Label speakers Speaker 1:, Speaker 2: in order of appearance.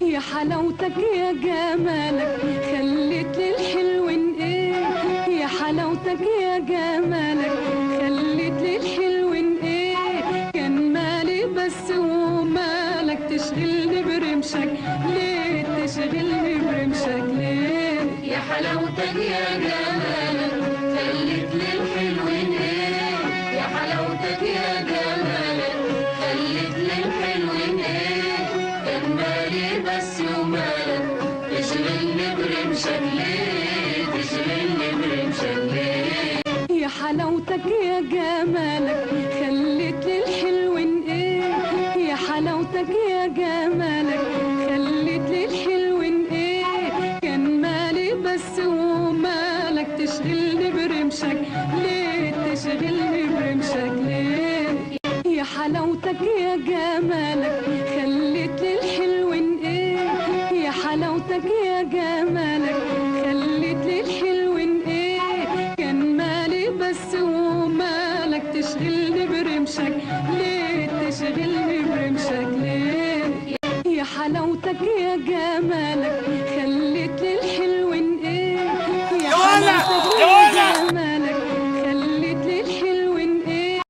Speaker 1: يا حلاوتك يا جمالك خليت لي الحلو ايه. يا حلاوتك يا جمالك خليت لي الحلو ايه. كان مالي بس ومالك تشغلني برمشك ليه، تشغلني برمشك ليه.
Speaker 2: يا حلاوتك يا جمالك خليت لي الحلو ايه. يا حلاوتك يا جمالك خليت لي الحلو ايه. كان مالي بس ومالك تشغلني برمشك ليه، تشغلني برمشك ليه.
Speaker 1: يا حلاوتك يا جمالك خليت لي الحلو ايه. يا حلاوتك يا جمالك خليت لي الحلو ايه. كان مالي بس ومالك تشغلني برمشك ليه، تشغلني برمشك ليه. يا حلاوتك يا جمالك خليت لي الحلو ايه. يا حلاوتك يا جمالك خليت لي الحلو ايه. كان مالي بس ومالك تشغلني برمشك ليه، تشغلني برمشك ليه. يا حلاوتك يا جمالك خليت لي الحلو ايه. يا حلاوتك